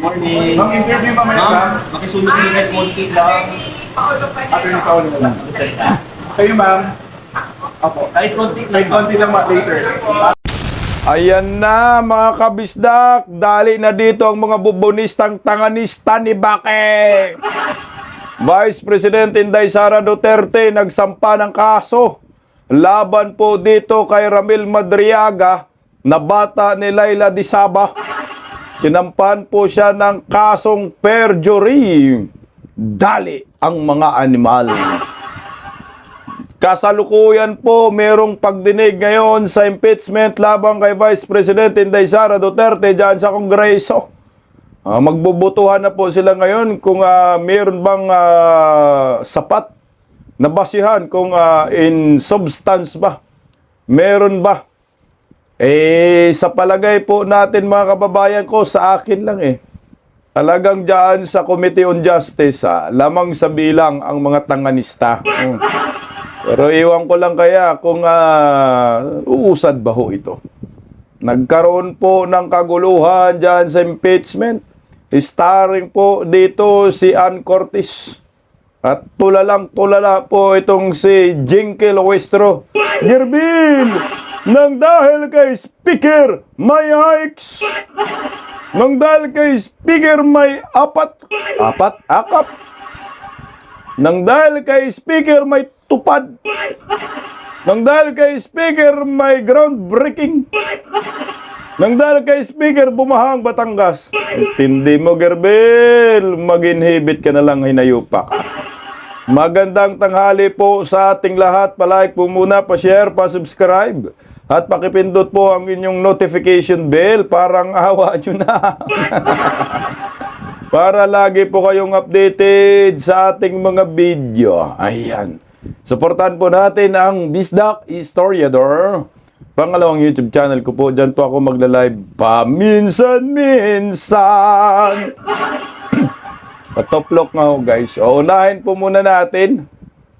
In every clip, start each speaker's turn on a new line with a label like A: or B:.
A: morning.
B: Ma'am, interview ba maya, ma'am?
A: Makisunod yung red konti lang.
B: Attorney Paolo na lang. Kayo, ma'am? Opo.
A: Kahit konti lang.
B: Kahit konti lang, later.
C: Ayan na mga kabisdak, dali na dito ang mga bubonistang tanganista ni Bake. Vice President Inday Sara Duterte nagsampa ng kaso laban po dito kay Ramil Madriaga na bata ni Laila Di Saba. Sinampan po siya ng kasong perjury. Dali ang mga animal. Kasalukuyan po merong pagdinig ngayon sa impeachment laban kay Vice President Inday Sara Duterte dyan sa Kongreso. Magbubutuhan na po sila ngayon kung meron bang sapat na basihan kung in substance ba. Meron ba? Sa palagay po natin mga kababayan ko, sa akin lang talagang dyan sa Committee on Justice, lamang sa bilang ang mga tanganista. Pero iwan ko lang kaya kung uusad ba ho ito. Nagkaroon po ng kaguluhan dyan sa impeachment. Starring po dito si Ann Cortez. At tulala po itong si Jinky Luestro. Gerbil! Nang dahil kay Speaker may hikes. Nang dahil kay Speaker may akap. Nang dahil kay Speaker may tupad. Nang dahil kay Speaker may groundbreaking. Nang dahil kay Speaker bumahang Batangas. Intindi mo, Gerbel, mag-inhibit ka na lang, hinayupa ka. Magandang tanghali po sa ating lahat. Palike po muna, pa-share, pa-subscribe. At pakipindot po ang inyong notification bell. Parang awa nyo na. Para lagi po kayong updated sa ating mga video. Ayan. Suportahan po natin ang Bisdak Historiador. Pangalawang YouTube channel ko po. Diyan po ako magla-live paminsan-minsan. Patoplok nga ho guys. Unahin po muna natin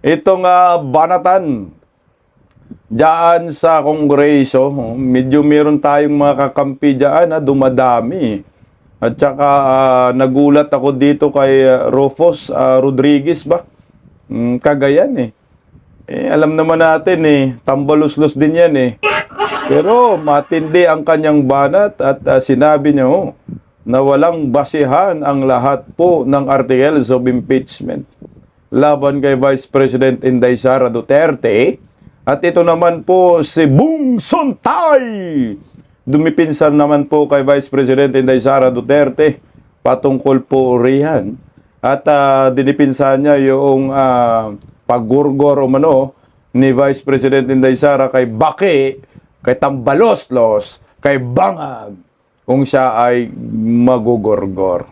C: itong banatan diyan sa Kongreso. Medyo meron tayong mga kakampi diyan na dumadami. At saka nagulat ako dito kay Rufus Rodriguez ba? Cagayan alam naman natin tambaluslos din yan Pero matindi ang kanyang banat at sinabi niya na walang basihan ang lahat po ng articles of impeachment laban kay Vice President Inday Sara Duterte. At ito naman po si Bung Suntay. Dumipinsan naman po kay Vice President Inday Sara Duterte patungkol po riyan. At dinipinsan niya yung paggurgor umano ni Vice President Inday Sara kay Bake, kay Tambaloslos, kay Bangag, kung siya ay magugorgor.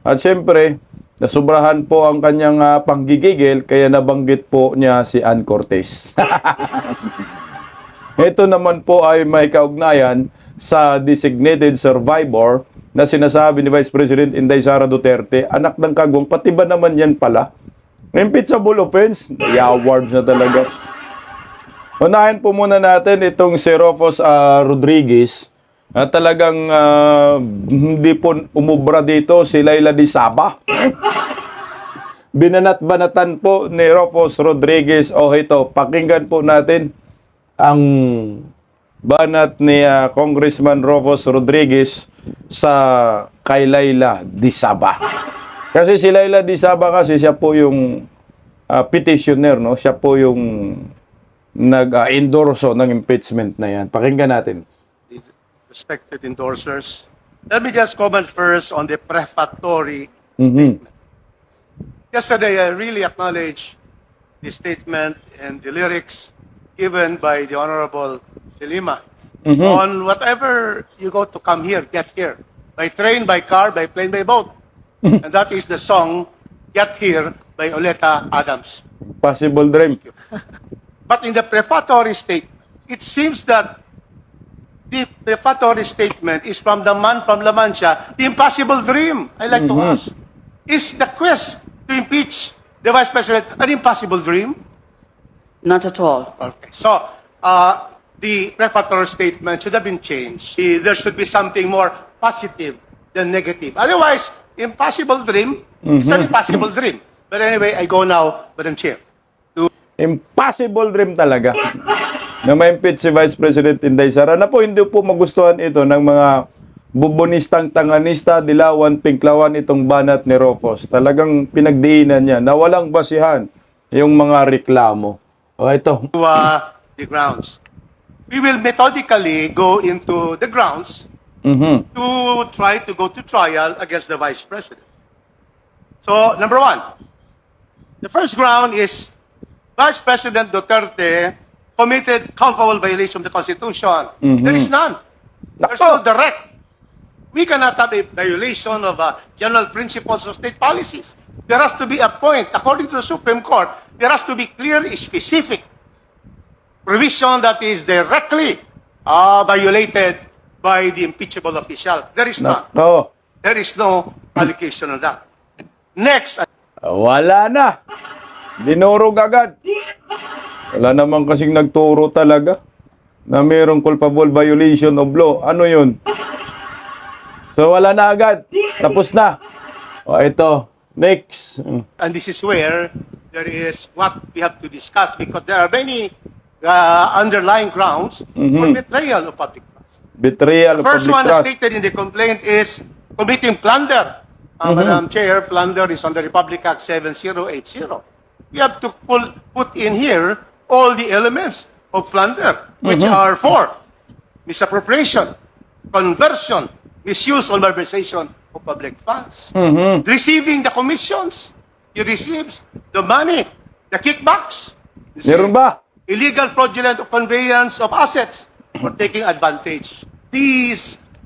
C: At syempre, nasubrahan po ang kanyang panggigigil, kaya nabanggit po niya si Ann Cortez. Ito naman po ay may kaugnayan sa designated survivor na sinasabi ni Vice President Inday Sara Duterte, anak ng kagwang, pati ba naman yan pala? Impeachable offense? I-award na talaga. Unahin po muna natin itong si Rufus Rodriguez. Talagang hindi po umubra dito si Laila Di Saba. Binanat-banatan po ni Rufus Rodriguez. Ito, pakinggan po natin ang banat ni Congressman Rufus Rodriguez sa kay Laila Di Saba. Kasi si Laila Di Saba kasi siya po yung petitioner, no? Siya po yung nag-endorso ng impeachment na yan. Pakinggan natin.
D: Respected endorsers, let me just comment first on the prefatory statement. Yesterday, I really acknowledge the statement and the lyrics given by the Honorable De Lima on whatever you go to come here, get here, by train, by car, by plane, by boat. And that is the song Get Here by Oleta Adams.
C: Possible Dream.
D: But in the prefatory statement, it seems that the prefatory statement is from the man from La Mancha, the impossible dream. I like to ask, is the quest to impeach the Vice President an impossible dream?
E: Not at all.
D: Okay. So, the prefatory statement should have been changed. There should be something more positive the negative. Otherwise, impossible dream is an impossible dream. But anyway, I go now, Madam Chair.
C: Impossible dream talaga na ma-impeach si Vice President Inday Sara. Na po, hindi po magustuhan ito ng mga bubonistang tanganista, dilawan, pinklawan itong banat ni Rofos. Talagang pinagdiinan niya na walang basihan yung mga reklamo. O ito.
D: To the grounds. We will methodically go into the grounds to try to go to trial against the Vice President. So, number one, the first ground is Vice President Duterte committed culpable violation of the Constitution. There is none. There's no direct. We cannot have a violation of general principles of state policies. There has to be a point, according to the Supreme Court, there has to be clear, specific provision that is directly violated by the impeachable official. There is none.
C: Nako.
D: There is no allegation of that. Next,
C: Wala na. Dinurog agad. Wala naman kasing nagturo talaga na mayroong culpable violation of law. Ano yun? So wala na agad. Tapos na. O ito. Next.
D: and this is where there is what we have to discuss because there are many underlying grounds for betrayal of public trust.
C: Betrayal of
D: First
C: public
D: one
C: trust.
D: stated in the complaint is committing plunder. Madam Chair, plunder is on the Republic Act 7080. We have to put in here all the elements of plunder, which are four: misappropriation, conversion, misuse or malversation of public funds, receiving the commissions, he receives the money, the kickbacks, you see,
C: Meron ba?
D: illegal fraudulent conveyance of assets or taking advantage.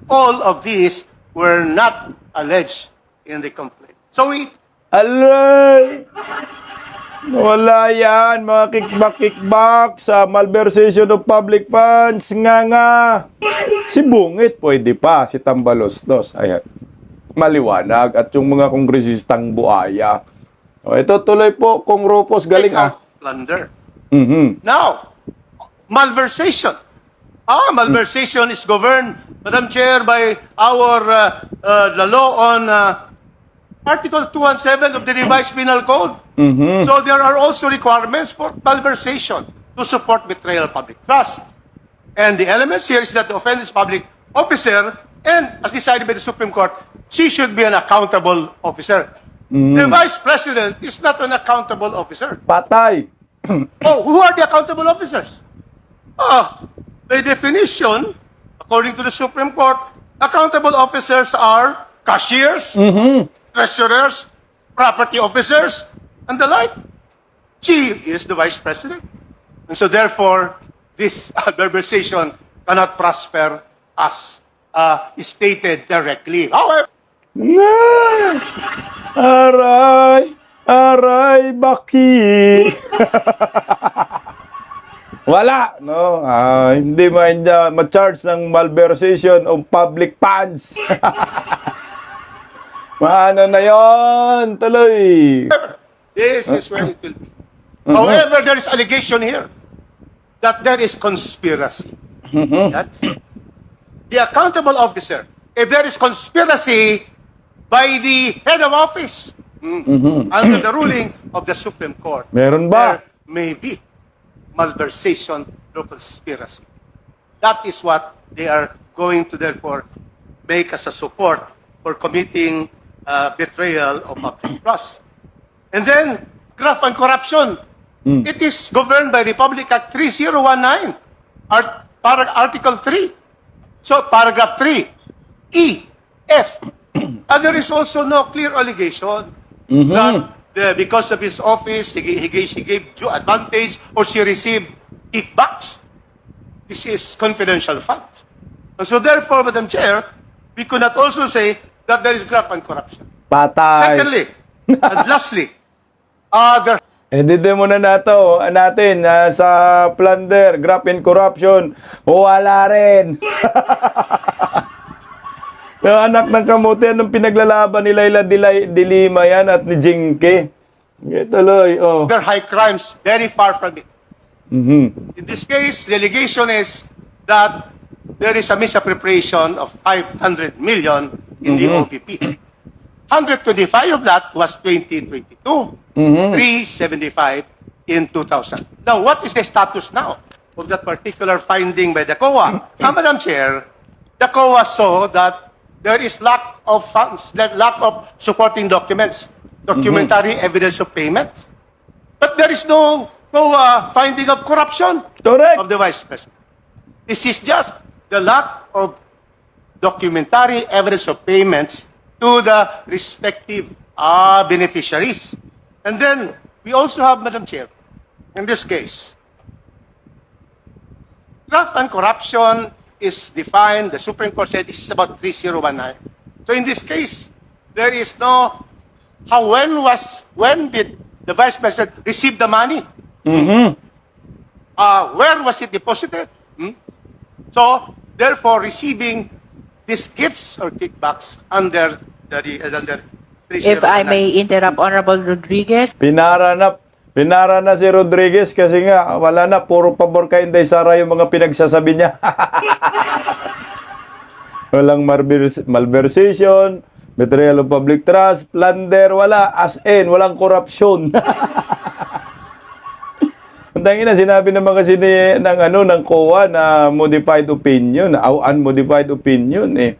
D: All of these were not alleged in the complaint. So we
C: Alay! Wala yan, mga kickback sa malversation of public funds. Nga. Si Bungit pwede pa, si Tambalostos. Ayan. Maliwanag. At yung mga kongresistang buaya. O, ito tuloy po, Kong Rufus, galing
D: take out plunder. Now, malversation. Malversation is governed, Madam Chair, by our the law on Article 217 of the Revised Penal Code. So there are also requirements for malversation to support betrayal of public trust. And the elements here is that the offender is public officer, and as decided by the Supreme Court, she should be an accountable officer. The Vice President is not an accountable officer.
C: Patay.
D: Who are the accountable officers? By definition, according to the Supreme Court, accountable officers are cashiers, treasurers, property officers, and the like. She is the Vice President. And so therefore, this malversation cannot prosper as stated directly. However,
C: Aray, baki. Wala, no? Hindi ma-charge ng malversation of public funds. Maano na yon? Tuloy.
D: this is where it will be. However, there is allegation here that there is conspiracy. That's the accountable officer. If there is conspiracy by the head of office under the ruling of the Supreme Court,
C: Meron ba?
D: there may be malversation through conspiracy. That is what they are going to therefore make as a support for committing betrayal of public trust. And then, graft and corruption. It is governed by Republic Act 3019, Article 3. So, paragraph 3, E, F. And there is also no clear allegation that because of his office, he gave due advantage or she received kickbacks. This is confidential fund. And so therefore, Madam Chair, we could not also say that there is graft and corruption.
C: Patay.
D: Secondly, and lastly, there
C: Dito muna natin sa plunder, graft and corruption. Wala rin. Yung anak ng kamote, anong pinaglalaban ni Laila Dilima yan at ni Jinke? Tuloy,
D: are high crimes very far from it. In this case, the allegation is that there is a misappropriation of 500 million in the OPP. 125 of that was 2022. 375 in 2000. Now, what is the status now of that particular finding by the COA? Madam Chair, the COA saw that there is lack of funds, lack of supporting documents, documentary evidence of payments. But there is no finding of corruption
C: Correct.
D: of the Vice President. This is just the lack of documentary evidence of payments to the respective beneficiaries. And then we also have, Madam Chair, in this case, graft and corruption is defined, the Supreme Court said this is about 3019. So in this case, there is no, when did the Vice President receive the money? Where was it deposited? So, therefore, receiving these gifts or kickbacks under 3019.
E: If I may interrupt, Honorable Rodriguez.
C: Pinara na si Rodriguez kasi nga, wala na, puro pabor kay Inday Sara yung mga pinagsasabi niya. Walang malversation, betrayal of public trust, plunder, wala, as in, walang korupsyon. Ang tangina, sinabi naman kasi ng COA na modified opinion, unmodified opinion eh.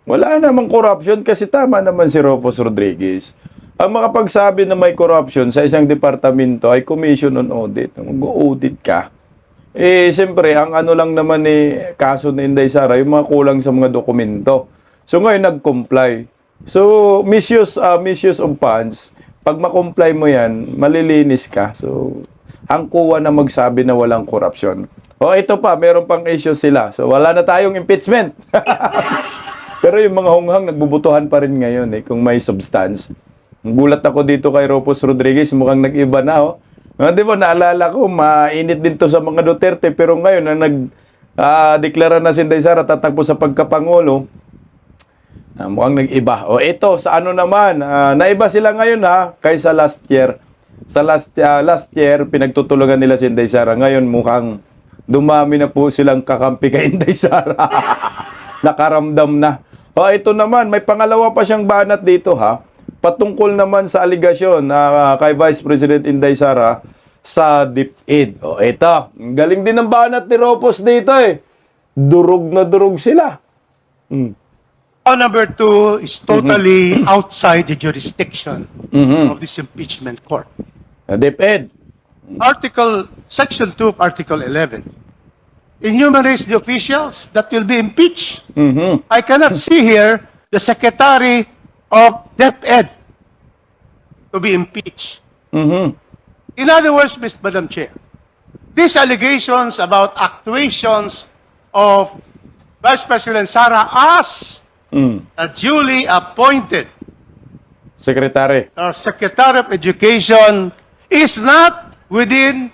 C: Wala namang corruption kasi tama naman si Rufus Rodriguez. Ang makapagsabi na may corruption sa isang departamento ay Commission on Audit. Mag-audit ka. Eh, siyempre, ang ano lang naman kaso ni Inday Sara, yung mga kulang sa mga dokumento. So, ngayon, nag-comply. So, misuse of funds, pag ma-comply mo yan, malilinis ka. So, ang COA na magsabi na walang corruption. O, ito pa, meron pang issue sila. So, wala na tayong impeachment. Pero yung mga hunghang, nagbubutuhan pa rin ngayon kung may substance. Gulat ako dito kay Rufus Rodriguez, mukhang nag-iba na, oh. Di ba, naalala ko, mainit din to sa mga Duterte, pero ngayon, na nag-deklara na si Inday Sara, tatakbo sa pagkapangulo, mukhang nag-iba. O, ito, sa ano naman, naiba sila ngayon, kaysa last year. Sa last year, pinagtutulungan nila si Inday Sara. Ngayon, mukhang dumami na po silang kakampi kay Inday Sara. Nakaramdam na. O, ito naman, may pangalawa pa siyang banat dito, patungkol naman sa aligasyon na kay Vice President Inday Sara sa DepEd. O, ito, galing din ng banat ni Rufus dito Durog na durog sila.
D: Number 2 is totally outside the jurisdiction of this impeachment court.
C: DepEd.
D: Section 2 of Article 11 enumerates the officials that will be impeached. I cannot see here the Secretary of DepEd to be impeached. In other words, Madam Chair, these allegations about actuations of Vice President Sara as a duly appointed
C: Secretary.
D: Secretary of Education is not within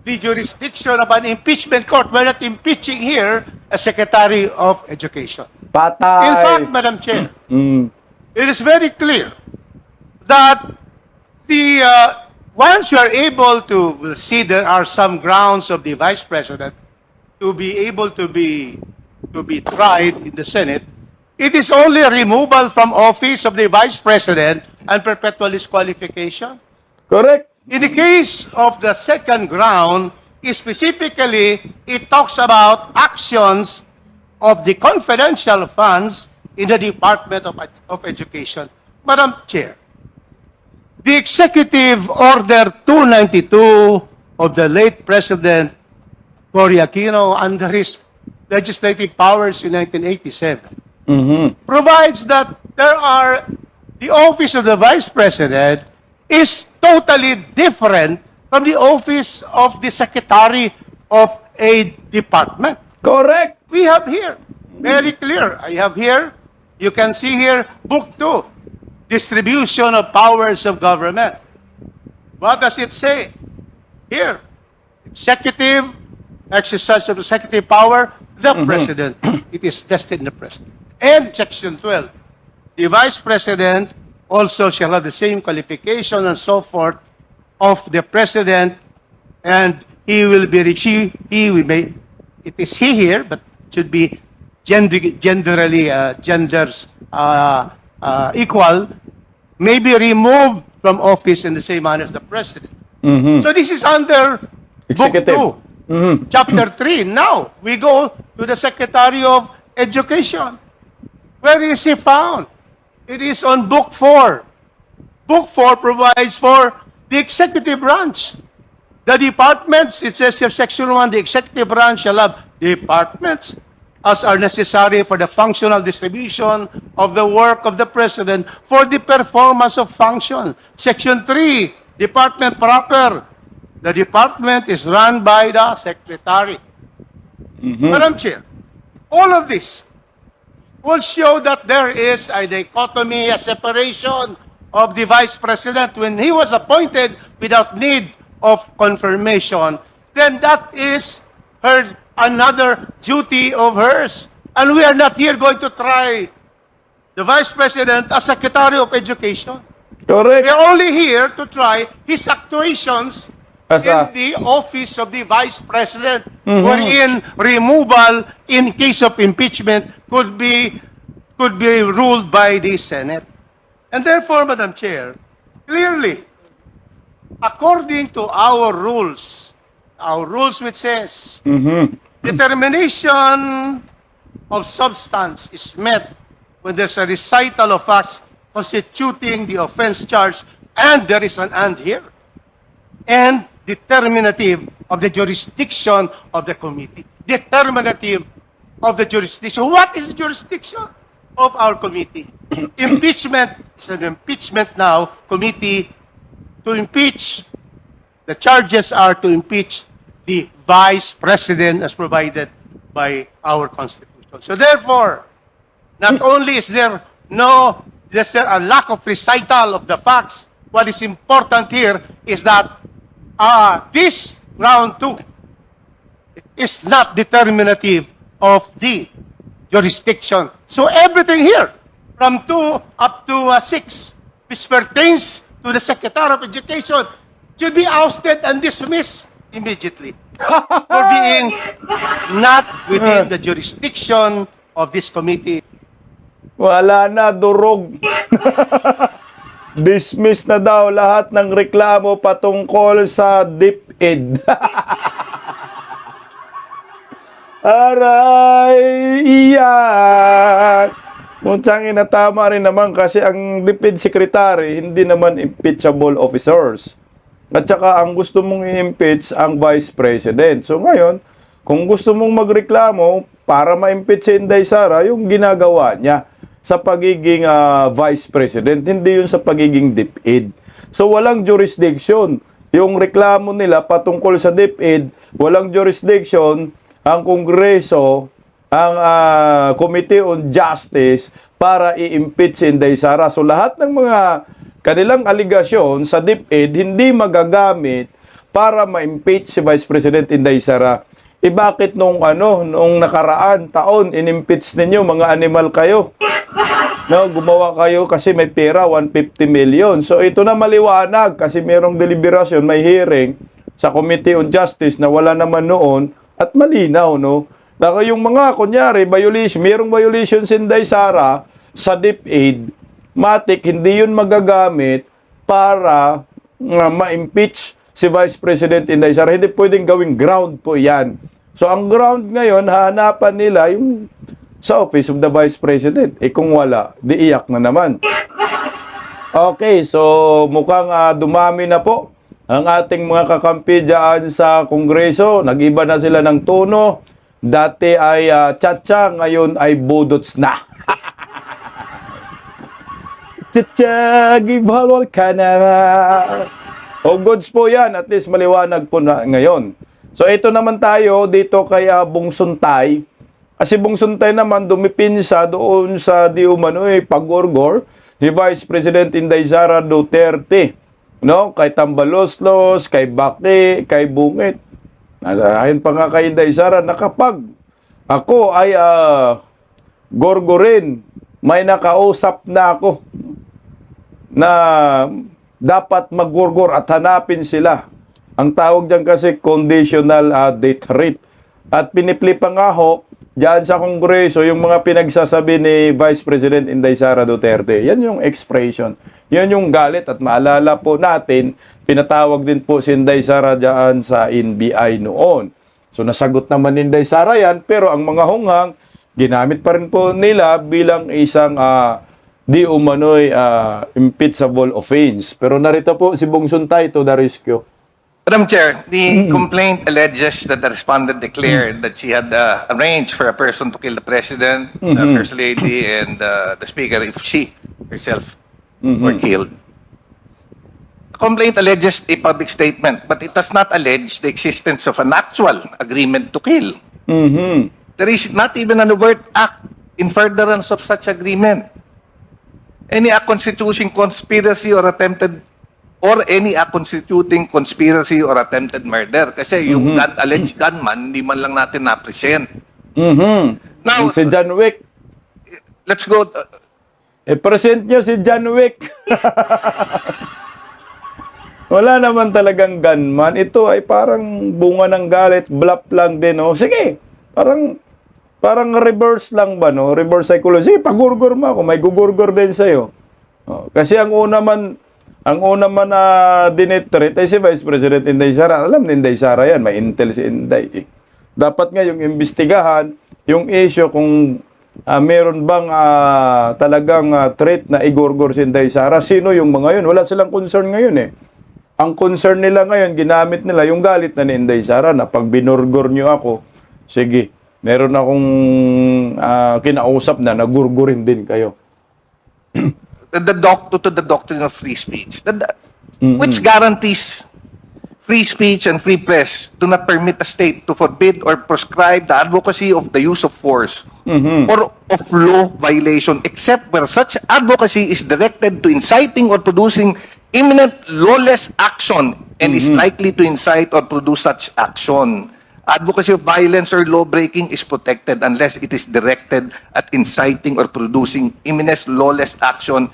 D: the jurisdiction of an impeachment court. We're not impeaching here a Secretary of Education.
C: Patay.
D: In fact, Madam Chair, it is very clear that once you are able to see there are some grounds of the Vice President to be able to be tried in the Senate, it is only a removal from office of the Vice President and perpetual disqualification.
C: Correct.
D: In the case of the second ground, specifically, it talks about actions of the confidential funds in the Department of Education. Madam Chair, the Executive Order 292 of the late President Cory Aquino under his legislative powers in 1987 provides that the office of the Vice President is totally different from the office of the Secretary of a department.
C: Correct.
D: We have here, very clear. I have here, you can see here, Book 2, Distribution of Powers of Government. What does it say? Here, executive, exercise of executive power, the President. It is vested in the President. And Section 12, the Vice President also shall have the same qualification and so forth of the President, and he will be, it is he here, but should be generally genders equal, may be removed from office in the same manner as the president. So this is under
C: Executive.
D: Book 2, Chapter 3. Now, we go to the Secretary of Education. Where is he found? It is on Book 4. Book 4 provides for the executive branch. The departments, it says here, Section 1, the executive branch shall have departments as are necessary for the functional distribution of the work of the President for the performance of function. Section 3, department proper. The department is run by the Secretary. Madam Chair, all of this will show that there is a dichotomy, a separation of the Vice President when he was appointed without need of confirmation. Then that is another duty of hers. And we are not here going to try the Vice President as Secretary of Education.
C: Correct.
D: We are only here to try his actuations
C: As
D: in
C: a-
D: the office of the Vice President, wherein removal in case of impeachment could be ruled by the Senate. And therefore, Madam Chair, clearly, according to our rules which says, determination of substance is met when there's a recital of facts constituting the offense charged, and there is an and here, and determinative of the jurisdiction of the committee. Determinative of the jurisdiction. What is jurisdiction of our committee? Impeachment is an impeachment now committee to impeach. The charges are to impeach the Vice President as provided by our Constitution. So therefore, not only is there a lack of recital of the facts, what is important here is that this round 2 is not determinative of the jurisdiction. So everything here, from 2 up to 6, which pertains to the Secretary of Education, should be ousted and dismissed immediately for being not within the jurisdiction of this committee.
C: Wala na, durog. Dismiss na daw lahat ng reklamo patungkol sa DepEd. Aray, iyan. Munsang inatama rin naman kasi ang DepEd Secretary hindi naman impeachable officers. At saka ang gusto mong i-impeach ang Vice President. So ngayon, kung gusto mong magreklamo para ma-impeach si Inday Sara, yung ginagawa niya sa pagiging Vice President, hindi yun sa pagiging DepEd. So walang jurisdiction. Yung reklamo nila patungkol sa DepEd, walang jurisdiction ang Kongreso, ang Committee on Justice para i-impeach si Inday Sara. So lahat ng mga kanilang aligasyon sa DepEd hindi magagamit para ma-impeach si Vice President Inday Sara. Bakit nung nakaraan taon in-impeach ninyo, mga animal kayo? No, gumawa kayo kasi may pera, 150 million. So ito na maliwanag kasi merong deliberasyon, may hearing sa Committee on Justice na wala naman noon at malinaw, no? Dako yung mga kunyari violation, merong violation si Inday Sara sa DepEd, matik hindi yun magagamit para ma-impeach si Vice President Inday Sara. Hindi pwedeng gawing ground po 'yan. So ang ground ngayon, hahanapan nila yung sa Office of the Vice President. Kung wala, di iyak na naman. Okay, so mukhang dumami na po ang ating mga kakampi dyan sa Kongreso. Nag-iba na sila ng tono. Dati ay tsa-tsa, ngayon ay budots na. Tsa-tsa, gibawal ka na. O goods po yan, at least maliwanag po na ngayon. So ito naman tayo dito kay Bong Suntay. Kasi Bong Suntay naman dumipinsa doon sa di umano pag-orgor ni Vice President Inday Sara Duterte. No? Kay Tambaloslos, kay Baki, kay Bungit. Ayon pa nga kay Inday Sara na kapag ako ay gorgorin, may nakausap na ako na dapat mag-gorgor at hanapin sila. Ang tawag dyan kasi conditional death rate. At pinipli pa nga ho diyan sa Kongreso, yung mga pinagsasabi ni Vice President Inday Sara Duterte, yan yung expression. Yan yung galit at maalala po natin, pinatawag din po si Inday Sara diyan sa NBI noon. So nasagot naman ni Inday Sara yan, pero ang mga hunghang, ginamit pa rin po nila bilang isang di umano'y impeachable offense. Pero narito po si Bong Suntay to the rescue.
F: Madam Chair, the complaint alleges that the respondent declared that she had arranged for a person to kill the President, the First Lady, and the Speaker if she herself were killed. The complaint alleges a public statement, but it does not allege the existence of an actual agreement to kill. There is not even an overt act in furtherance of such agreement. Any act constituting conspiracy or any act constituting conspiracy or attempted murder. Kasi yung alleged gunman, hindi man lang natin na-present. Now,
C: Si John Wick.
F: let's go.
C: Present nyo si John Wick. Wala naman talagang gunman. Ito ay parang bunga ng galit, bluff lang din. Oh. Sige, parang reverse lang ba, no? Reverse psychology. Sige, pagurgur mo ako, may gugurgur din sa'yo. Oh, kasi ang una man na dinitreat ay si Vice President Inday Sara. Alam ni Inday Sara yan, may intel si Inday. Dapat nga yung imbestigahan, yung issue kung meron bang talagang threat na igurgur si Inday Sara. Sino yung mga yun? Wala silang concern ngayon eh. Ang concern nila ngayon, ginamit nila yung galit na ni Inday Sara na pag binurgur nyo ako, sige, meron akong kinausap na nagurgurin din kayo.
F: To the doctrine of free speech, which guarantees free speech and free press do not permit a state to forbid or prescribe the advocacy of the use of force or of law violation, except where such advocacy is directed to inciting or producing imminent lawless action and is likely to incite or produce such action. Advocacy of violence or law-breaking is protected unless it is directed at inciting or producing imminent lawless action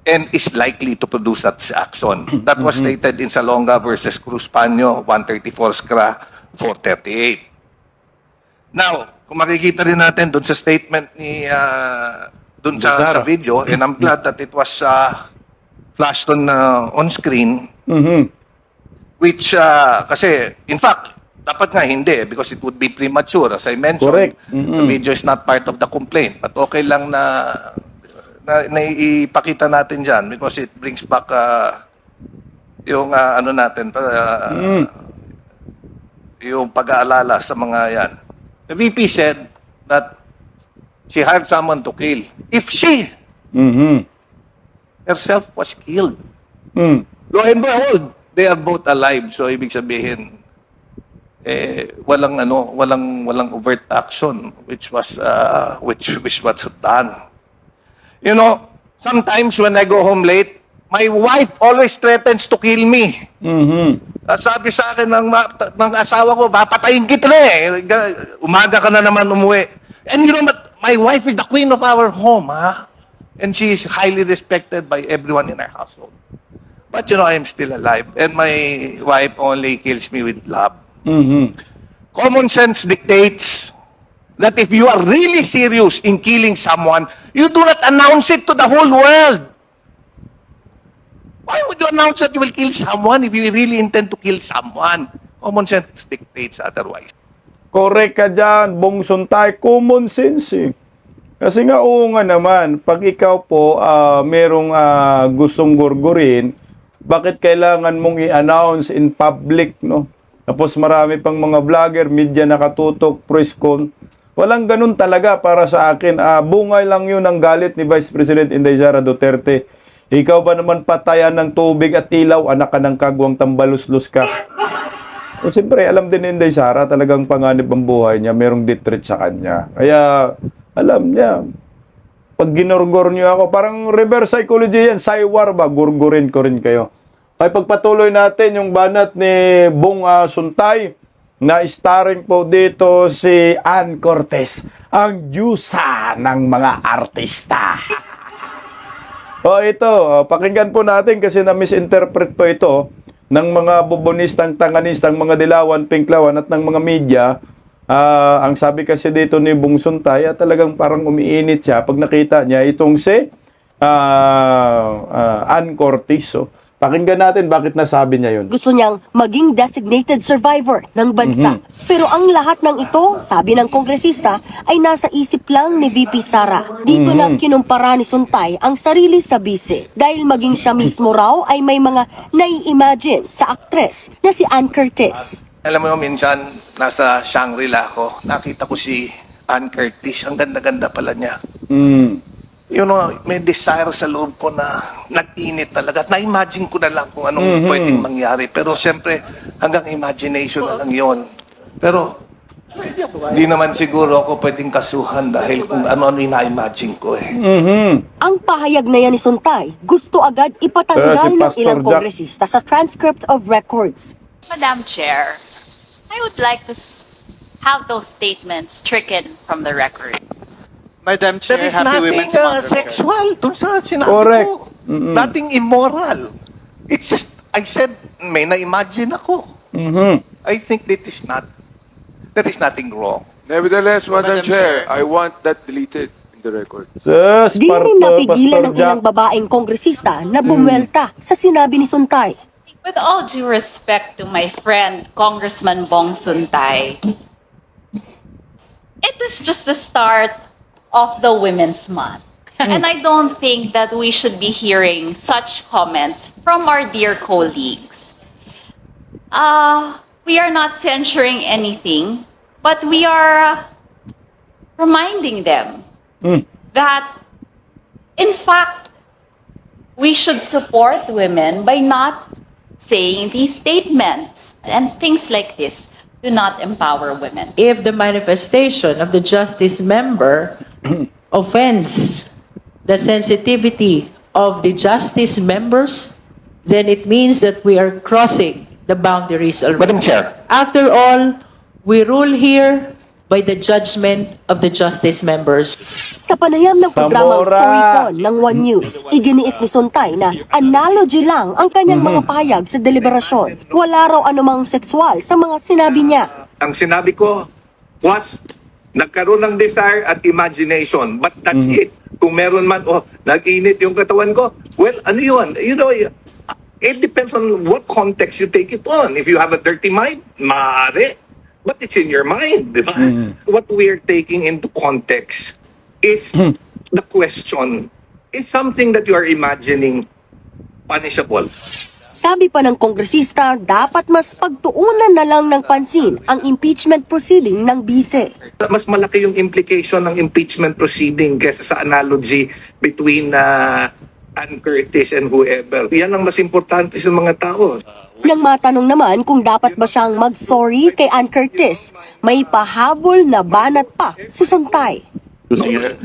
F: and is likely to produce such action. That was stated in Salonga versus Cruz Paño, 134 SCRA 438. Now, kung makikita rin natin doon sa statement ni doon sa video, and I'm glad that it was flashed on screen, which kasi in fact dapat nga hindi because it would be premature. As I mentioned,
C: Correct.
F: the video is not part of the complaint. But okay lang na ipakita natin dyan because it brings back yung ano natin, yung pag-aalala sa mga yan. The VP said that she hired someone to kill. If she herself was killed, lo and behold, they are both alive. So ibig sabihin, walang overt action which was done. You know, sometimes when I go home late, my wife always threatens to kill me. Sabi sa akin ng asawa ko, papatayin kita na eh. Umaga ka na naman umuwi. And you know, my wife is the queen of our home, ha? And she is highly respected by everyone in our household. But you know, I am still alive. And my wife only kills me with love. Common sense dictates that if you are really serious in killing someone, you do not announce it to the whole world. Why would you announce that you will kill someone if you really intend to kill someone? Common sense dictates otherwise.
C: Correct ka dyan, Bong Suntay. Common sense eh. Kasi nga oo nga naman, pag ikaw po merong gustong gurgurin, bakit kailangan mong i-announce in public, no? Tapos marami pang mga vlogger, media nakatutok, press con. Walang ganun talaga para sa akin. Bungay lang yun ang galit ni Vice President Inday Sara Duterte. Ikaw ba naman patayan ng tubig at ilaw, anak ka ng kagwang tambaluslos ka? O siyempre, alam din ni Inday Sara, talagang panganib ang buhay niya, merong ditreat sa kanya. Kaya, alam niya, pag ginurgur niyo ako, parang reverse psychology yan, saywar ba, gurgurin ko rin kayo. Ay pagpatuloy natin yung banat ni Bong Suntay na starring po dito si Ann Cortez, ang Diyosa ng mga artista. Ito, pakinggan po natin kasi na-misinterpret po ito ng mga bubonistang, tanganistang, mga dilawan, pinklawan at ng mga media Ang sabi kasi dito ni Bong Suntay, talagang parang umiinit siya pag nakita niya itong si Ann Cortez. So, pakinggan natin bakit nasabi niya yun.
G: Gusto niyang maging designated survivor ng bansa. Pero ang lahat ng ito, sabi ng kongresista, ay nasa isip lang ni VP Sara. Dito na kinumpara ni Suntay ang sarili sa bise dahil maging siya mismo raw ay may mga nai-imagine sa aktres na si Ann Curtis.
F: Alam mo, minsan, nasa Shangri-La ako, nakita ko si Ann Curtis. Ang ganda-ganda pala niya. You know, may desire sa loob ko na nag-init talaga. Na-imagine ko na lang kung anong pwedeng mangyari. Pero siyempre, hanggang imagination na lang yon. Pero, di naman siguro ako pwedeng kasuhan dahil kung ano-ano yung na-imagine ko eh.
G: Ang pahayag na yan ni Suntay, gusto agad ipatanggal
C: Si
G: ng
C: Pastor
G: ilang
C: Jack.
G: kongresista sa transcript of records.
H: Madam Chair, I would like to have those statements stricken from the record.
I: Madam Chair,
F: There is
I: Happy
F: nothing
I: Women's Month.
F: sexual dun sa sinabi
C: Correct.
F: ko. Nothing immoral. It's just, I said, may na-imagine ako. I think that is nothing wrong.
J: Nevertheless, Madam
I: Madam Chair.
J: Chair, I want that deleted in the record.
C: Sus,
G: Di rin napigilan
C: Pastor
G: ng ilang
C: Jack.
G: babaeng kongresista na bumwelta sa sinabi ni Suntay.
H: With all due respect to my friend Congressman Bong Suntay, it is just the start of the Women's Month. And I don't think that we should be hearing such comments from our dear colleagues. We are not censuring anything, but we are reminding them that, in fact, we should support women by not saying these statements. And things like this do not empower women.
E: If the manifestation of the justice member offends the sensitivity of the justice members, then it means that we are crossing the boundaries already.
F: Madam Chair.
E: After all, we rule here by the judgment of the justice members.
G: Sa panayam ng programang
C: Zamora.
G: Storycon ng One News, iginiit ni Suntay na analogy lang ang kanyang mga pahayag sa deliberasyon. Wala raw anumang sexual sa mga sinabi niya.
K: Ang sinabi ko was nagkaroon ng desire at imagination, but that's it. Kung meron man, nag-init yung katawan ko, well, ano yun? You know, it depends on what context you take it on. If you have a dirty mind, maaari. But it's in your mind, di ba? What we're taking into context is the question. Is something that you are imagining punishable?
G: Sabi pa ng kongresista, dapat mas pagtuunan na lang ng pansin ang impeachment proceeding ng bise.
K: Mas malaki yung implication ng impeachment proceeding kaysa sa analogy between Ann Curtis and whoever. Yan ang mas importante sa mga tao.
G: Nang matanong naman kung dapat ba siyang mag-sorry kay Ann Curtis, may pahabol na banat pa si Suntay.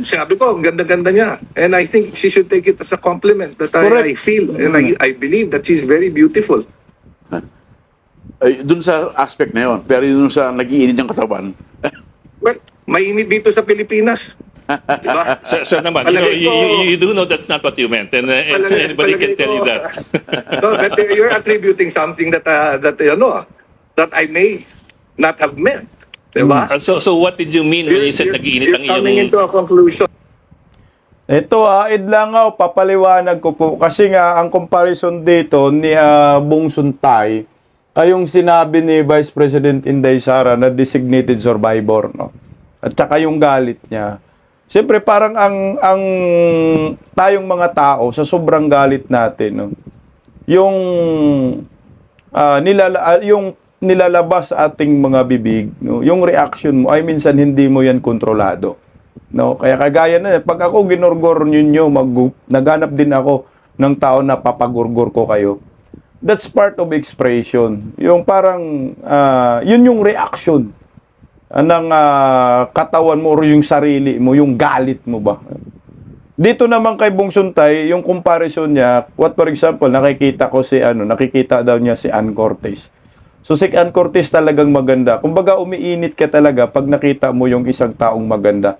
K: Sabi ko, ang ganda-ganda niya. And I think she should take it as a compliment that I feel and I believe that she's very beautiful.
B: Ay, dun sa aspect na yun, pero dun sa nag-iinit yung katawan.
K: Well, mainit dito sa Pilipinas. Diba?
L: Sir naman, you do know that's not what you meant, and anybody can tell you that.
K: No, but you're attributing something that I may not have meant. Diba?
L: So what did you mean when you said nag-iinit ang
K: You're coming
L: iyong...
K: into a conclusion.
C: Ito, Id lang papaliwanag ko po. Kasi nga, ang comparison dito ni Bong Suntay ay yung sinabi ni Vice President Inday Sara na designated survivor, no? At saka yung galit niya. Siyempre, parang ang tayong mga tao, sa sobrang galit natin, no? Yung nilalabas sa ating mga bibig, no? Yung reaction mo ay minsan hindi mo yan kontrolado. No, kaya kagaya na, pag ako ginorgor ninyo, naghanap din ako ng tao na papagurgor ko kayo. That's part of expression. Yung parang, yun yung reaction ng katawan mo o yung sarili mo, yung galit mo ba. Dito naman kay Bong Suntay, yung comparison niya, for example, nakikita daw niya si Ann Cortez. So si Ann Cortez talagang maganda. Kumbaga umiinit ka talaga pag nakita mo yung isang taong maganda.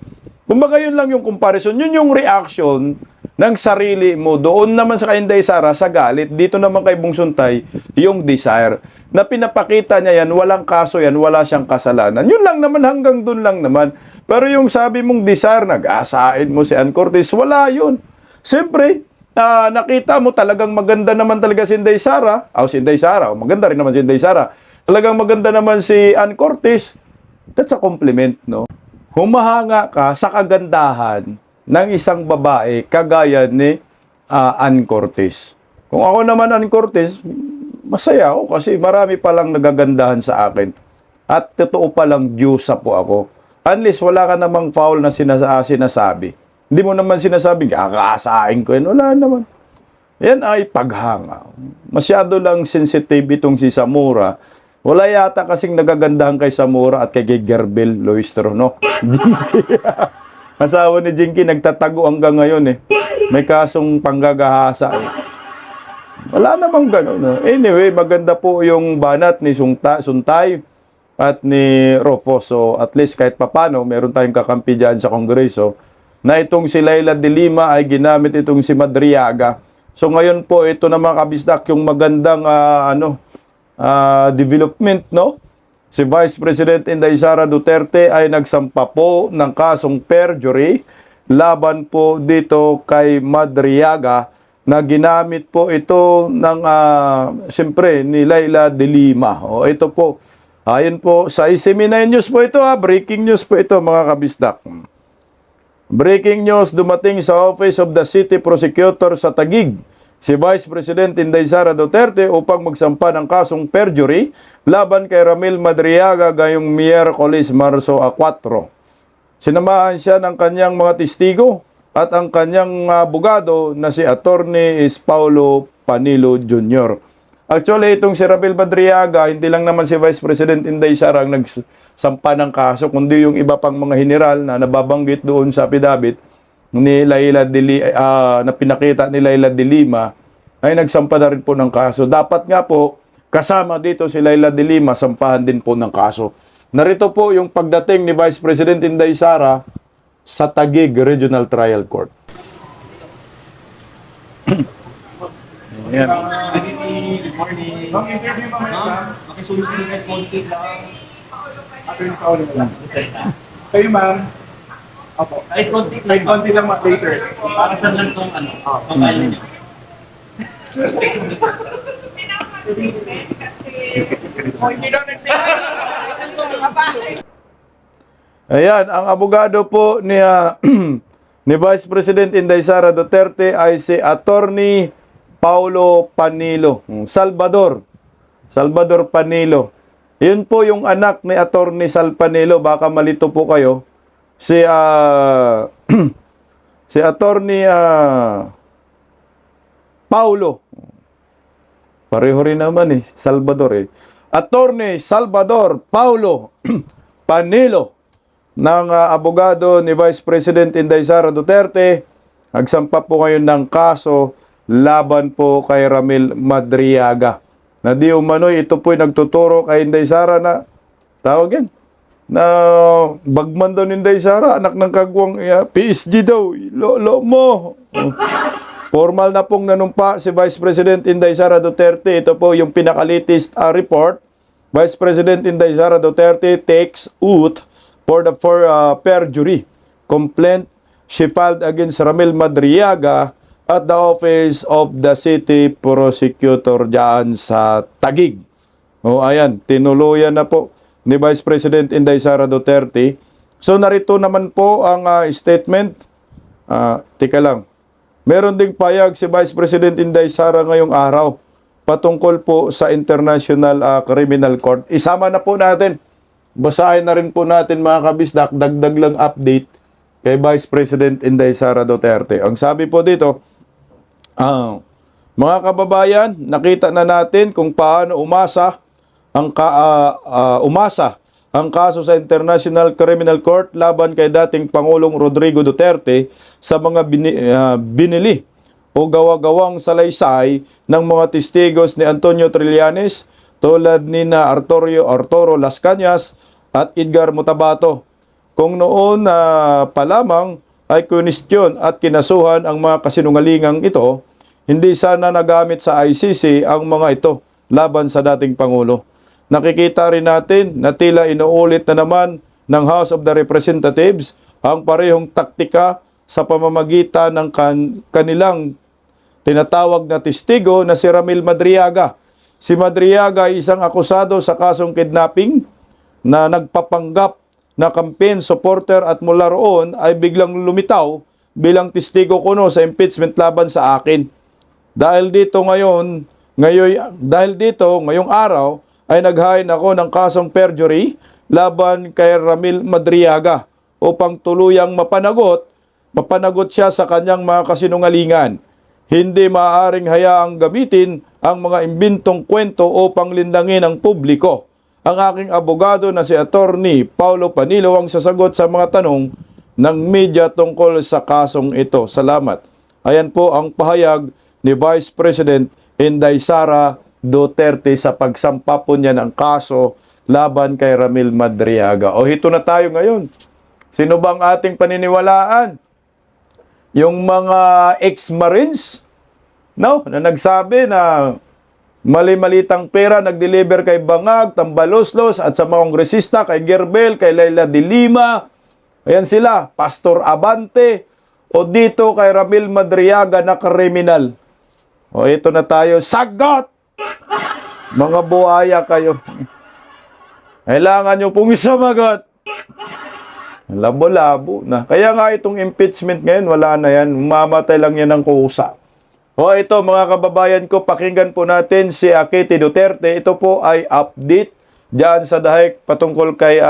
C: Kumbaga yun lang yung comparison. Yun yung reaction ng sarili mo. Doon naman sa kay Inday Sara sa galit. Dito naman kay Bong Suntay yung desire. Na pinapakita niya yan, walang kaso yan, wala siyang kasalanan. Yun lang naman, hanggang doon lang naman. Pero yung sabi mong desire, nag-asain mo si Ann Curtis, wala yun. Siyempre, nakita mo talagang maganda naman talaga si Inday Sara. Si Inday Sara, maganda rin naman si Inday Sara. Talagang maganda naman si Ann Curtis. That's a compliment, no? Humahanga ka sa kagandahan ng isang babae kagaya ni Ann Curtis. Kung ako naman Ann Curtis, masaya ako kasi marami palang nagagandahan sa akin. At totoo palang Diyosa po ako. Unless wala ka namang foul na sinasabi. Hindi mo naman sinasabi, kakaasahin ko yan. Wala naman. Yan ay paghanga. Masyado lang sensitive itong si Samora. Wala yata kasing nagagandahan kay Samora at kay Gerbel Loistro, no? Asawa ni Jinky nagtatago hanggang ngayon eh. May kasong panggagahasa eh. Wala namang gano'n. No? Anyway, maganda po yung banat ni Suntay at ni Rofo. So at least kahit papano, meron tayong kakampi dyan sa Kongreso na itong si Laila de Lima ay ginamit itong si Madriaga. So ngayon po, ito na mga kabisdak, yung magandang development, no? Si Vice President Inday Sara Duterte ay nagsampa po ng kasong perjury laban po dito kay Madriaga na ginamit po ito ng siyempre ni Laila de Lima. O ito po, ayon po sa SME9 News po ito, breaking news po ito mga kabisdak. Breaking news, dumating sa Office of the City Prosecutor sa Taguig si Vice President Inday Sara Duterte upang magsampa ng kasong perjury laban kay Ramil Madriaga ngayong Miyerkules, Marso 4. Sinamahan siya ng kanyang mga testigo at ang kanyang abogado na si Attorney Paulo Panilo Jr. Actually, itong si Ramil Madriaga, hindi lang naman si Vice President Inday Sara ang nagsampa ng kaso, kundi yung iba pang mga general na nababanggit doon sa affidavit ni Laila na pinakita ni Laila de Lima ay nagsampa na rin po ng kaso. Dapat nga po kasama dito si Laila de Lima, sampahan din po ng kaso. Narito po yung pagdating ni Vice President Inday Sara sa Taguig Regional Trial Court.
A: Ayan. Good morning.
B: Ma'am, interview mo ma'am.
A: Makisulog sa red phone kit lang.
B: Attorney Paolo na lang.
A: Salita.
B: Kayo ma'am. Opo.
A: Kahit konti
B: Kahit
A: lang.
B: konti lang later.
A: Para saan lang itong pagkain niyo.
C: Ayan, ang abogado po ni, ni Vice President Inday Sara Duterte ay si Attorney Paulo Panilo. Salvador Panilo. Yun po yung anak ni Attorney Sal Panilo. Baka malito po kayo. Si Attorney Paulo. Pareho rin naman eh. Salvador eh. Attorney Salvador Paulo Panilo ng abogado ni Vice President Inday Sara Duterte. Nagsampa po ngayon ng kaso laban po kay Ramil Madriaga. Na di umano'y ito po'y nagtuturo kay Inday Sara na tawag yan. Na bagman daw ni Inday Sara, anak ng kagwang PSG daw. Lolo mo. Formal na pong nanumpa si Vice President Inday Sara Duterte. Ito po yung pinaka-latest report. Vice President Inday Sara Duterte takes oath for perjury complaint she filed against Ramil Madriaga at the Office of the City Prosecutor dyan sa Taguig. O ayan, tinuluyan na po ni Vice President Inday Sara Duterte. So narito naman po ang statement. Tika lang. Meron ding payag si Vice President Inday Sara ngayong araw patungkol po sa International Criminal Court. Isama na po natin. Basahin na rin po natin mga kabisdak, dagdag lang update kay Vice President Inday Sara Duterte. Ang sabi po dito, mga kababayan, nakita na natin kung paano umasa ang kaso sa International Criminal Court laban kay dating Pangulong Rodrigo Duterte sa mga binili o gawa-gawang salaysay ng mga testigos ni Antonio Trillanes tulad ni Arturo Las Cañas at Edgar Mutabato. kung noon pa lamang ay kunistyon at kinasuhan ang mga kasinungalingang ito, hindi sana nagamit sa ICC ang mga ito laban sa dating Pangulo. Nakikita rin natin na tila inuulit na naman ng House of the Representatives ang parehong taktika sa pamamagitan ng kanilang tinatawag na testigo na si Ramil Madriaga. Si Madriaga ay isang akusado sa kasong kidnapping na nagpapanggap na campaign supporter at mula roon ay biglang lumitaw bilang testigo kuno sa impeachment laban sa akin. Dahil dito ngayong araw ay naghain ako ng kasong perjury laban kay Ramil Madriaga upang tuluyang mapanagot siya sa kanyang mga kasinungalingan. Hindi maaaring hayaang gamitin ang mga imbintong kwento upang lindangin ang publiko. Ang aking abogado na si Attorney Paulo Panilo ang sasagot sa mga tanong ng media tungkol sa kasong ito. Salamat. Ayan po ang pahayag ni Vice President Inday Sara Duterte sa pagsampa po niya ng kaso laban kay Ramil Madriaga. O hito na tayo ngayon. Sino bang ating paniniwalaan? Yung mga ex-Marines, no, na nagsabi na mali-malitang pera nag-deliver kay Bangag, Tambaloslos at sa mga kongresista, kay Gerbel, kay Laila de Lima. Ayan sila, Pastor Abante, o dito kay Ramil Madriaga na kriminal. O ito na tayo, sagot! Mga buhaya kayo. Kailangan nyo pong sumagot. Labo-labo na. Kaya nga itong impeachment ngayon, wala na yan. Mamatay lang yan ng kusa. O ito mga kababayan ko, pakinggan po natin si Katie Duterte. Ito po ay update dyan sa dahig patungkol kay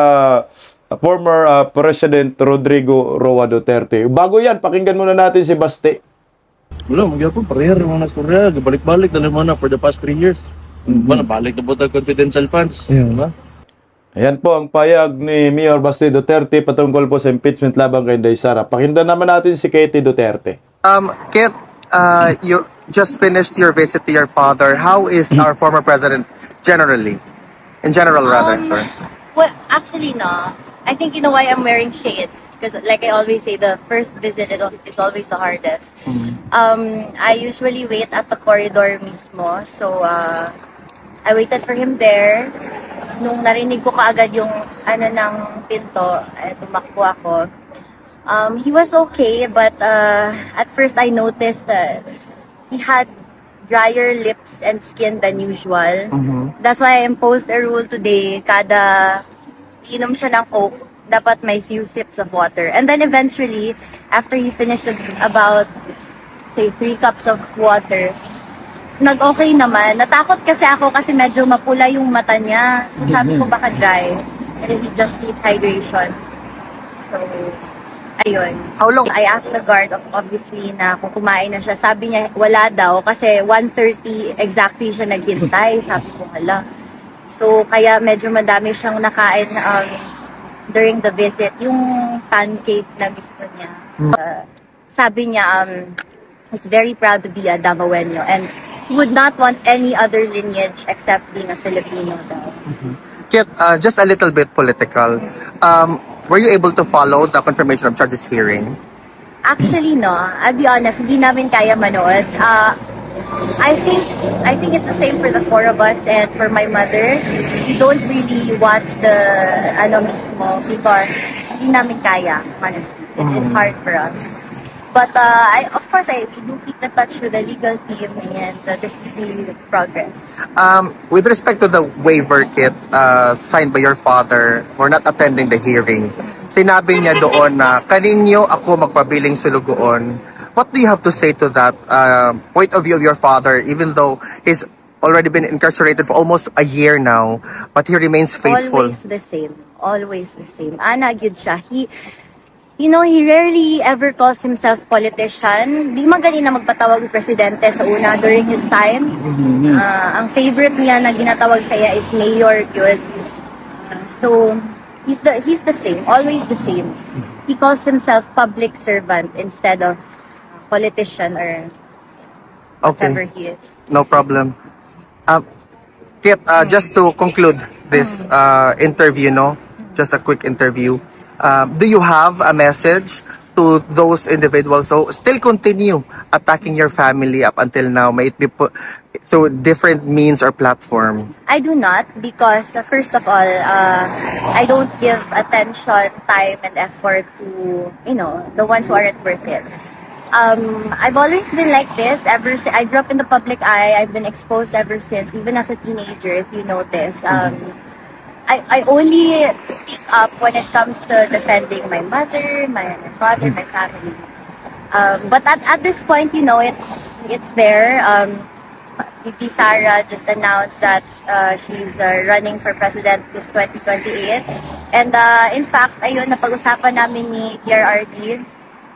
C: former President Rodrigo Roa Duterte. Bago yan, pakinggan muna natin si Baste.
A: Wala, magyapon, pareher yung mga nasturya. Balik-balik na naman na for the past 3 years. Balik na po tayo confidential funds. Diba?
C: Ayan po ang payag ni Mayor Baste Duterte patungkol po sa impeachment laban kay Inday Sara. Pakinggan naman natin si Katie Duterte.
F: Kit, you just finished your visit to your father. How is our former president generally? In general, rather, sorry.
I: Well, actually, no. I think you know why I'm wearing shades. Because like I always say, the first visit is always the hardest. I usually wait at the corridor mismo. So, I waited for him there. Nung narinig ko kaagad yung ng pinto, tumakbo ako. He was okay, but at first I noticed that he had drier lips and skin than usual. That's why I imposed a rule today, kada inom siya ng Coke, dapat may few sips of water. And then eventually, after he finished about, say, 3 cups of water, nag-okay naman. Natakot kasi ako kasi medyo mapula yung mata niya. So sabi ko baka dry. And he just needs hydration. So, ayun.
F: How long?
I: I asked the guard, obviously, na kung kumain na siya. Sabi niya, wala daw. Kasi 1:30 exactly siya naghintay. Sabi ko, hala. So, kaya medyo madami siyang nakain during the visit. Yung pancake na gusto niya. Sabi niya, he's very proud to be a Davaoenyo. And he would not want any other lineage except being a Filipino daw.
F: Kit, just a little bit political. Were you able to follow the confirmation of charges hearing?
I: Actually, no. I'll be honest, hindi namin kaya manood. I think it's the same for the 4 of us and for my mother. We don't really watch the mismo because hindi namin kaya, honestly. It's hard for us. But we do keep in touch with the legal team and just to see the progress.
F: With respect to the waiver, Kit, signed by your father for not attending the hearing, sinabi niya doon na kaninyo ako magpabiling sulugoon. What do you have to say to that point of view of your father, even though he's already been incarcerated for almost a year now, but he remains faithful?
I: Always the same. Always the same. Ana, gyud siya. He rarely ever calls himself politician. Di magaling na magpatawag ng presidente sa una during his time. Ang favorite niya na ginatawag sa iya is Mayor Gyud. So, he's the same. Always the same. He calls himself public servant instead of politician or whatever he is.
F: No problem. Kit, just to conclude this interview, just a quick interview. Do you have a message to those individuals who still continue attacking your family up until now? May it be through different means or platform?
I: I do not because first of all, I don't give attention, time, and effort to the ones who aren't worth it. I've always been like this ever since I grew up in the public eye. I've been exposed ever since, even as a teenager. If you notice, I only speak up when it comes to defending my mother, my father, my family. But at this point, it's there. VP Sara just announced that she's running for president this 2028. And in fact, ayun, napag-usapan namin ni PRRD,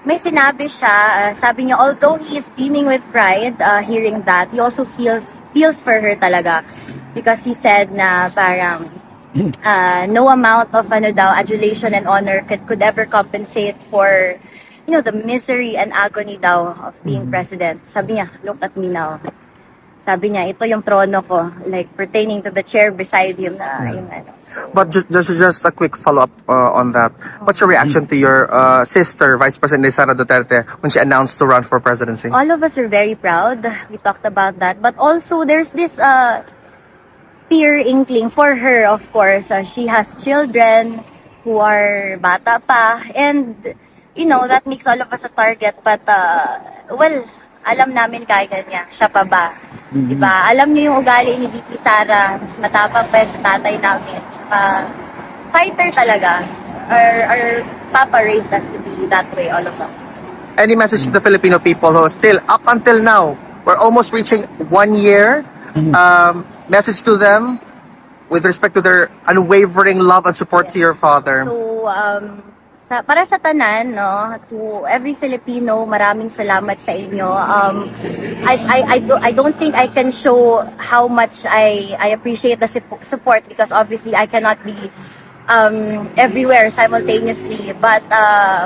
I: may sinabi siya, sabi niya, although he is beaming with pride hearing that, he also feels for her talaga. Because he said na parang no amount of adulation and honor could ever compensate for the misery and agony daw of being president. Sabi niya, look at me now. Sabi niya, ito yung trono ko, like pertaining to the chair beside him na yung
F: But just a quick follow-up on that. What's your reaction to your sister, Vice President Sara Duterte, when she announced to run for presidency?
I: All of us are very proud. We talked about that. But also, there's this fear inkling for her, of course. She has children who are bata pa. And, that makes all of us a target. But, alam namin kaya niya. Siya pa ba? Diba? Alam niyo yung ugali ni VP Sara. Mas matapang pa yun sa tatay namin. Tsaka, fighter talaga. Our Papa raised us to be that way, all of us.
F: Any message to the Filipino people who still, up until now, we're almost reaching 1 year, message to them with respect to their unwavering love and support to your father?
I: So, para sa tanan, to every Filipino, maraming salamat sa inyo. I don't think I can show how much I appreciate the support because obviously I cannot be everywhere simultaneously. But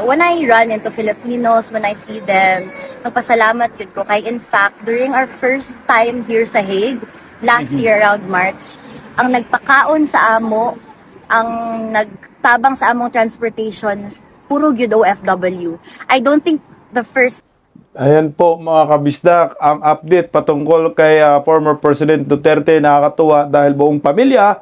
I: when I run into Filipinos, when I see them, magpasalamat yun ko. Kaya in fact, during our first time here sa Hague, last year around March, ang nagpakaon sa amo, ang nagtabang sa among transportation, puro gyud OFW. I don't think the first...
C: Ayan po mga kabisdak, ang update patungkol kay former President Duterte. Nakakatuwa dahil buong pamilya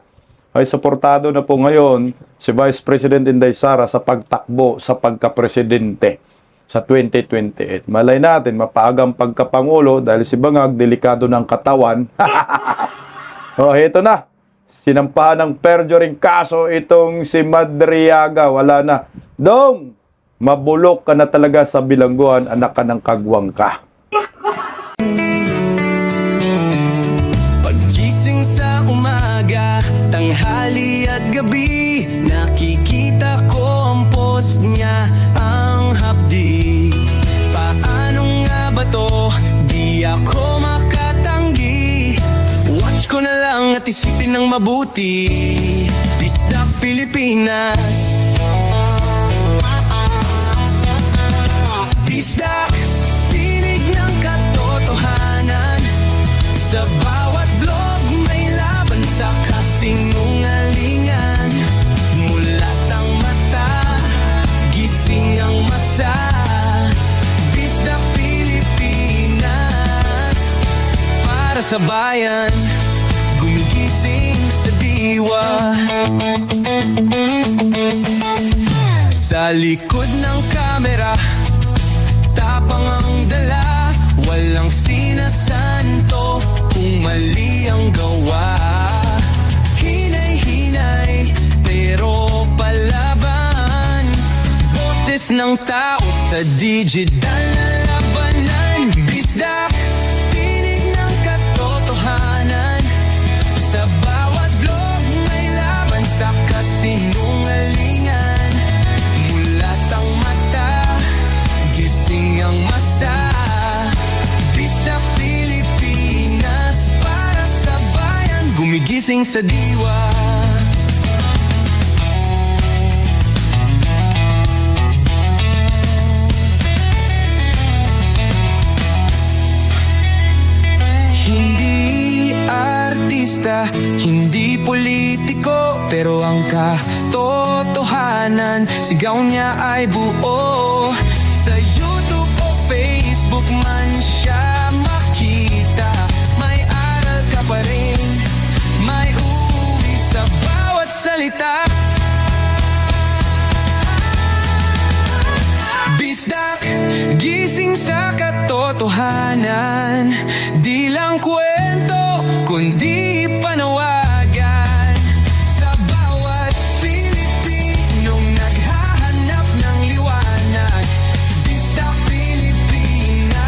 C: ay suportado na po ngayon si Vice President Inday Sara sa pagtakbo sa pagka-presidente sa 2028. Malay natin, mapaagang pagkapangulo dahil si Bangag delikado ng katawan. Ito na. Sinampahan ng perjuring kaso itong si Madriaga. Wala na. Dong, mabulok ka na talaga sa bilangguan, anak ka ng kagwang ka.
M: Paggising sa umaga, tanghali at gabi, nakikita ko ang post niya, ang hapdi. Paano nga ba to? Di ako makatanggi. Watch ko na lang at isipin ng mabuti. Bisdak Pilipinas. Bisdak, tinig ng katotohanan. Sa bawat vlog may laban sa kasinungalingan. Mulat ang mata, gising ang masa. Bisdak Pilipinas, para sa bayan, gumigising sa diwa. Sa likod ng kamera, tapang ang dala, walang sinasanto kung mali ang gawa. Hinay-hinay, pero palaban. Boses ng tao sa digital na labanan. Bisdak, tinig ng katotohanan. Sa bawat vlog may laban sa kasinungalingan. Mulat ang mata, gising ang masa. Bisdak Pilipinas, para sa bayan, gumigising sa diwa. Hindi artista, hindi politiko, pero ang katotohanan katotohanan, sigaw niya ay buo. Sa YouTube o Facebook man siya makita, may aral ka pa rin, may uwi sa bawat salita. Bisdak, gising sa katotohanan, di lang kwento, kundi panawagan. Sa bawat Pilipinong naghahanap ng liwanag, Bisdak Pilipinas,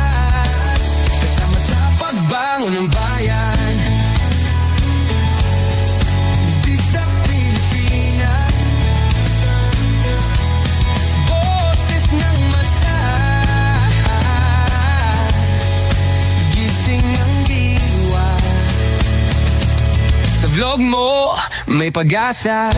M: kasama sa pagbangon ng bayan. Bisdak Pilipinas, boses ng masa, gising ang diwa. Sa vlog mo, may pag-asa.